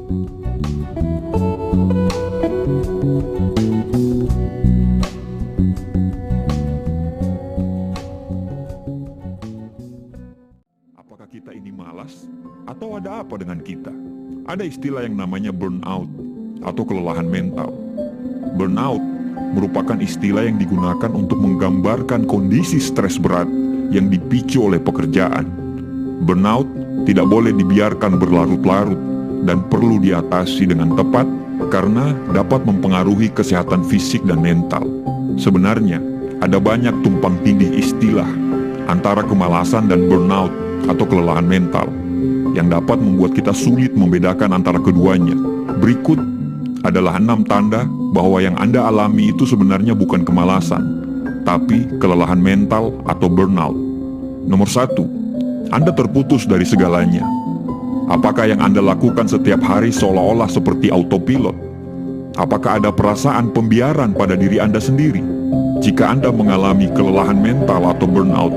Apakah kita ini malas? Atau ada apa dengan kita? Ada istilah yang namanya burnout atau kelelahan mental. Burnout merupakan istilah yang digunakan untuk menggambarkan kondisi stres berat yang dipicu oleh pekerjaan. Burnout tidak boleh dibiarkan berlarut-larut dan perlu diatasi dengan tepat karena dapat mempengaruhi kesehatan fisik dan mental. Sebenarnya, ada banyak tumpang tindih istilah antara kemalasan dan burnout atau kelelahan mental yang dapat membuat kita sulit membedakan antara keduanya. Berikut adalah 6 tanda bahwa yang Anda alami itu sebenarnya bukan kemalasan, tapi kelelahan mental atau burnout. Nomor 1, Anda terputus dari segalanya. Apakah yang Anda lakukan setiap hari seolah-olah seperti autopilot? Apakah ada perasaan pembiaran pada diri Anda sendiri? Jika Anda mengalami kelelahan mental atau burnout,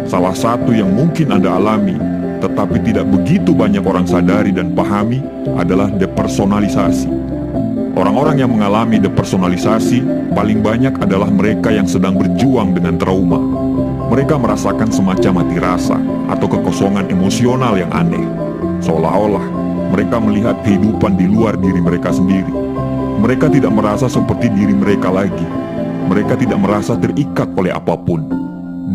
salah satu yang mungkin Anda alami, tetapi tidak begitu banyak orang sadari dan pahami, adalah depersonalisasi. Orang-orang yang mengalami depersonalisasi paling banyak adalah mereka yang sedang berjuang dengan trauma. Mereka merasakan semacam mati rasa atau kekosongan emosional yang aneh. Seolah-olah mereka melihat kehidupan di luar diri mereka sendiri. Mereka tidak merasa seperti diri mereka lagi. Mereka tidak merasa terikat oleh apapun.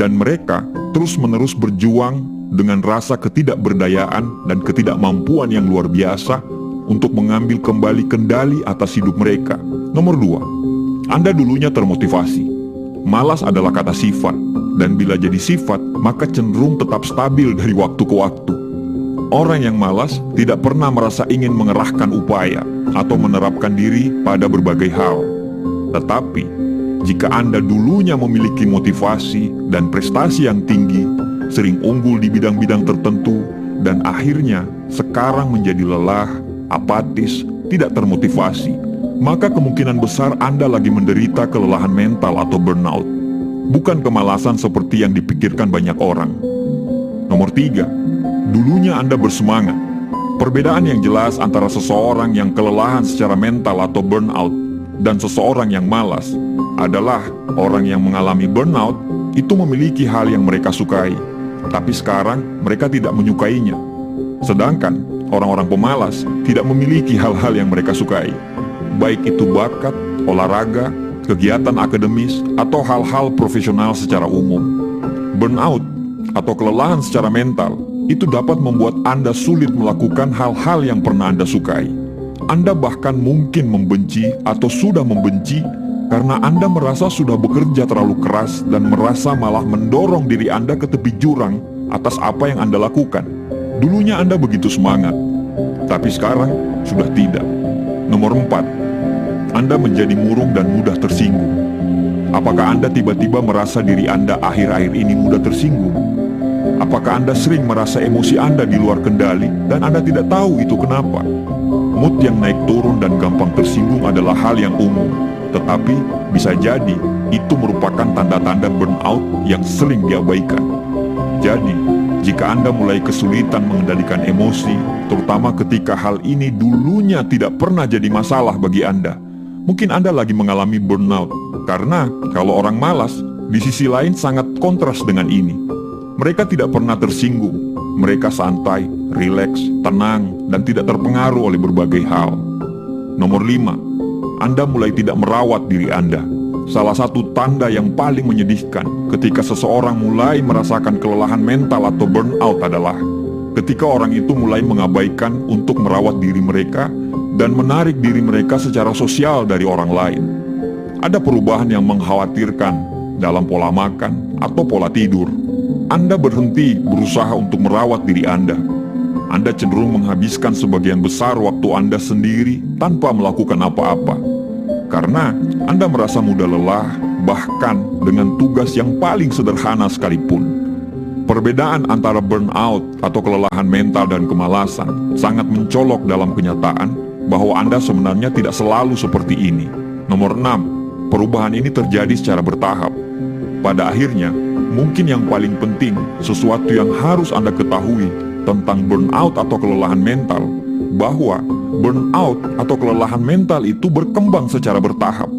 Dan mereka terus-menerus berjuang dengan rasa ketidakberdayaan dan ketidakmampuan yang luar biasa untuk mengambil kembali kendali atas hidup mereka. Nomor 2, Anda dulunya termotivasi. Malas adalah kata sifat, dan bila jadi sifat, maka cenderung tetap stabil dari waktu ke waktu. Orang yang malas tidak pernah merasa ingin mengerahkan upaya atau menerapkan diri pada berbagai hal. Tetapi, jika Anda dulunya memiliki motivasi dan prestasi yang tinggi, sering unggul di bidang-bidang tertentu, dan akhirnya sekarang menjadi lelah, apatis, tidak termotivasi, maka kemungkinan besar Anda lagi menderita kelelahan mental atau burnout. Bukan kemalasan seperti yang dipikirkan banyak orang. Nomor 3, dulunya Anda bersemangat. Perbedaan yang jelas antara seseorang yang kelelahan secara mental atau burnout dan seseorang yang malas adalah orang yang mengalami burnout itu memiliki hal yang mereka sukai, tapi sekarang mereka tidak menyukainya. Sedangkan orang-orang pemalas tidak memiliki hal-hal yang mereka sukai, baik itu bakat, olahraga, kegiatan akademis, atau hal-hal profesional secara umum. Burnout atau kelelahan secara mental itu dapat membuat Anda sulit melakukan hal-hal yang pernah Anda sukai. Anda bahkan mungkin membenci atau sudah membenci karena Anda merasa sudah bekerja terlalu keras dan merasa malah mendorong diri Anda ke tepi jurang atas apa yang Anda lakukan. Dulunya Anda begitu semangat, tapi sekarang sudah tidak. Nomor 4, Anda menjadi murung dan mudah tersinggung. Apakah Anda tiba-tiba merasa diri Anda akhir-akhir ini mudah tersinggung? Apakah Anda sering merasa emosi Anda di luar kendali dan Anda tidak tahu itu kenapa? Mood yang naik turun dan gampang tersinggung adalah hal yang umum, tetapi bisa jadi itu merupakan tanda-tanda burnout yang sering diabaikan. Jadi, jika Anda mulai kesulitan mengendalikan emosi, terutama ketika hal ini dulunya tidak pernah jadi masalah bagi Anda, mungkin Anda lagi mengalami burnout. Karena kalau orang malas, di sisi lain sangat kontras dengan ini. Mereka tidak pernah tersinggung. Mereka santai, rileks, tenang, dan tidak terpengaruh oleh berbagai hal. Nomor 5, Anda mulai tidak merawat diri Anda. Salah satu tanda yang paling menyedihkan ketika seseorang mulai merasakan kelelahan mental atau burnout adalah ketika orang itu mulai mengabaikan untuk merawat diri mereka dan menarik diri mereka secara sosial dari orang lain. Ada perubahan yang mengkhawatirkan dalam pola makan atau pola tidur. Anda berhenti berusaha untuk merawat diri Anda. Anda cenderung menghabiskan sebagian besar waktu Anda sendiri tanpa melakukan apa-apa. Karena Anda merasa mudah lelah, bahkan dengan tugas yang paling sederhana sekalipun. Perbedaan antara burnout atau kelelahan mental dan kemalasan sangat mencolok dalam kenyataan bahwa Anda sebenarnya tidak selalu seperti ini. Nomor 6, perubahan ini terjadi secara bertahap. Pada akhirnya, mungkin yang paling penting, sesuatu yang harus Anda ketahui tentang burnout atau kelelahan mental, bahwa Burnout atau kelelahan mental itu berkembang secara bertahap.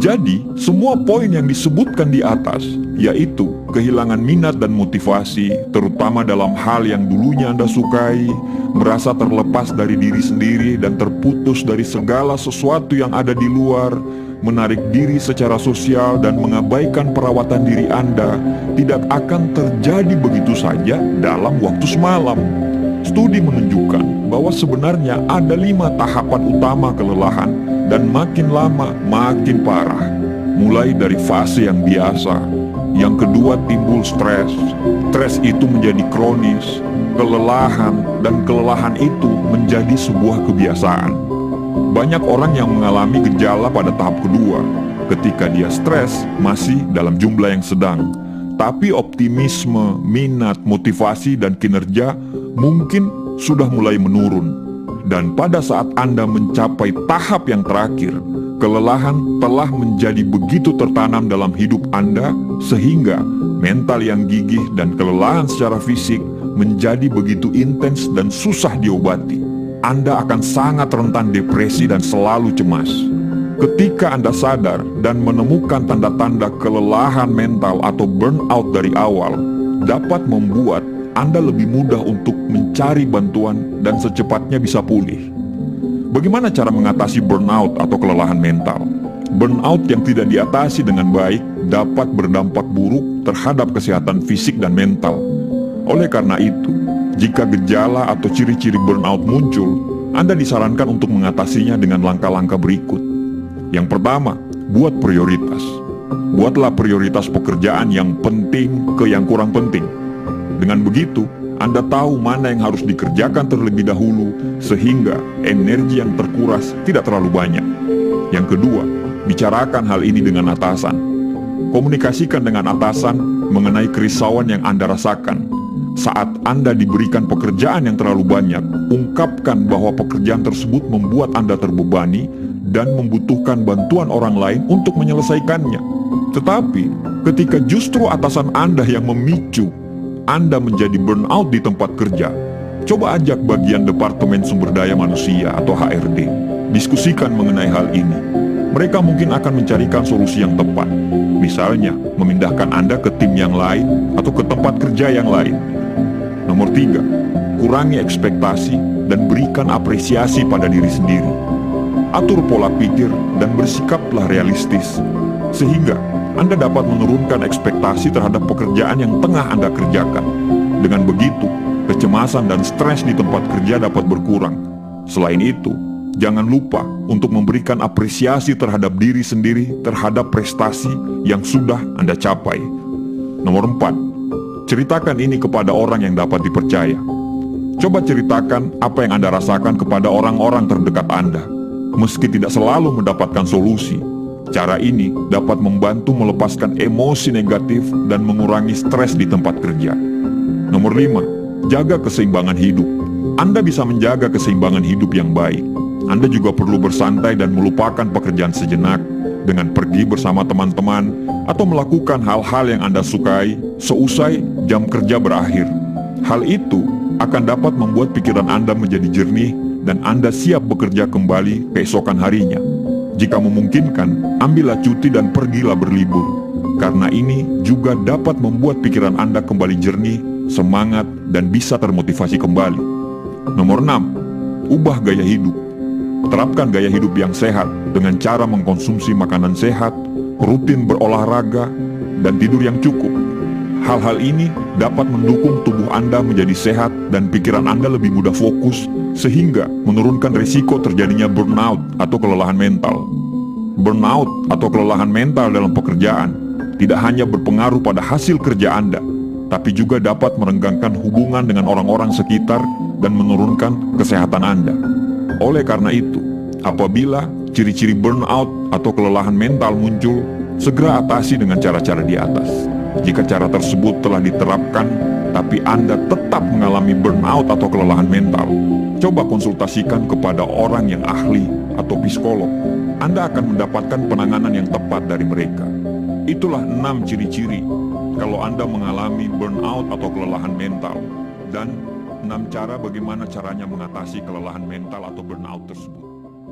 Jadi, semua poin yang disebutkan di atas, yaitu kehilangan minat dan motivasi, terutama dalam hal yang dulunya Anda sukai, merasa terlepas dari diri sendiri dan terputus dari segala sesuatu yang ada di luar, menarik diri secara sosial dan mengabaikan perawatan diri Anda, tidak akan terjadi begitu saja dalam waktu semalam. Studi menunjukkan bahwa sebenarnya ada 5 tahapan utama kelelahan dan makin lama makin parah. Mulai dari fase yang biasa, yang kedua timbul stres. Stres itu menjadi kronis, kelelahan, dan kelelahan itu menjadi sebuah kebiasaan. Banyak orang yang mengalami gejala pada tahap kedua, ketika dia stres masih dalam jumlah yang sedang. Tapi optimisme, minat, motivasi, dan kinerja mungkin sudah mulai menurun. Dan pada saat Anda mencapai tahap yang terakhir, kelelahan telah menjadi begitu tertanam dalam hidup Anda, sehingga mental yang gigih dan kelelahan secara fisik menjadi begitu intens dan susah diobati. Anda akan sangat rentan depresi dan selalu cemas. Ketika Anda sadar dan menemukan tanda-tanda kelelahan mental atau burnout dari awal, dapat membuat Anda lebih mudah untuk mencari bantuan dan secepatnya bisa pulih. Bagaimana cara mengatasi burnout atau kelelahan mental? Burnout yang tidak diatasi dengan baik dapat berdampak buruk terhadap kesehatan fisik dan mental. Oleh karena itu, jika gejala atau ciri-ciri burnout muncul, Anda disarankan untuk mengatasinya dengan langkah-langkah berikut. Yang pertama, buat prioritas. Buatlah prioritas pekerjaan yang penting ke yang kurang penting. Dengan begitu, Anda tahu mana yang harus dikerjakan terlebih dahulu, sehingga energi yang terkuras tidak terlalu banyak. Yang kedua, bicarakan hal ini dengan atasan. Komunikasikan dengan atasan mengenai kerisauan yang Anda rasakan. Saat Anda diberikan pekerjaan yang terlalu banyak, ungkapkan bahwa pekerjaan tersebut membuat Anda terbebani dan membutuhkan bantuan orang lain untuk menyelesaikannya. Tetapi, ketika justru atasan Anda yang memicu Anda menjadi burnout di tempat kerja, coba ajak bagian Departemen Sumber Daya Manusia atau HRD. Diskusikan mengenai hal ini. Mereka mungkin akan mencarikan solusi yang tepat. Misalnya, memindahkan Anda ke tim yang lain atau ke tempat kerja yang lain. Nomor 3, kurangi ekspektasi dan berikan apresiasi pada diri sendiri. Atur pola pikir dan bersikaplah realistis, sehingga Anda dapat menurunkan ekspektasi terhadap pekerjaan yang tengah Anda kerjakan. Dengan begitu, kecemasan dan stres di tempat kerja dapat berkurang. Selain itu, jangan lupa untuk memberikan apresiasi terhadap diri sendiri terhadap prestasi yang sudah Anda capai. Nomor 4, ceritakan ini kepada orang yang dapat dipercaya. Coba ceritakan apa yang Anda rasakan kepada orang-orang terdekat Anda. Meski tidak selalu mendapatkan solusi, cara ini dapat membantu melepaskan emosi negatif dan mengurangi stres di tempat kerja. Nomor 5, jaga keseimbangan hidup. Anda bisa menjaga keseimbangan hidup yang baik. Anda juga perlu bersantai dan melupakan pekerjaan sejenak dengan pergi bersama teman-teman atau melakukan hal-hal yang Anda sukai seusai jam kerja berakhir. Hal itu akan dapat membuat pikiran Anda menjadi jernih dan Anda siap bekerja kembali keesokan harinya. Jika memungkinkan, ambillah cuti dan pergilah berlibur. Karena ini juga dapat membuat pikiran Anda kembali jernih, semangat, dan bisa termotivasi kembali. Nomor 6, ubah gaya hidup. Terapkan gaya hidup yang sehat dengan cara mengkonsumsi makanan sehat, rutin berolahraga, dan tidur yang cukup. Hal-hal ini dapat mendukung tubuh Anda menjadi sehat dan pikiran Anda lebih mudah fokus, sehingga menurunkan risiko terjadinya burnout atau kelelahan mental. Burnout atau kelelahan mental dalam pekerjaan tidak hanya berpengaruh pada hasil kerja Anda, tapi juga dapat merenggangkan hubungan dengan orang-orang sekitar dan menurunkan kesehatan Anda. Oleh karena itu, apabila ciri-ciri burnout atau kelelahan mental muncul, segera atasi dengan cara-cara di atas. Jika cara tersebut telah diterapkan, tapi Anda tetap mengalami burnout atau kelelahan mental, coba konsultasikan kepada orang yang ahli atau psikolog. Anda akan mendapatkan penanganan yang tepat dari mereka. Itulah 6 ciri-ciri kalau Anda mengalami burnout atau kelelahan mental. Dan 6 cara bagaimana caranya mengatasi kelelahan mental atau burnout tersebut.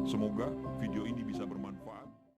Semoga video ini bisa bermanfaat.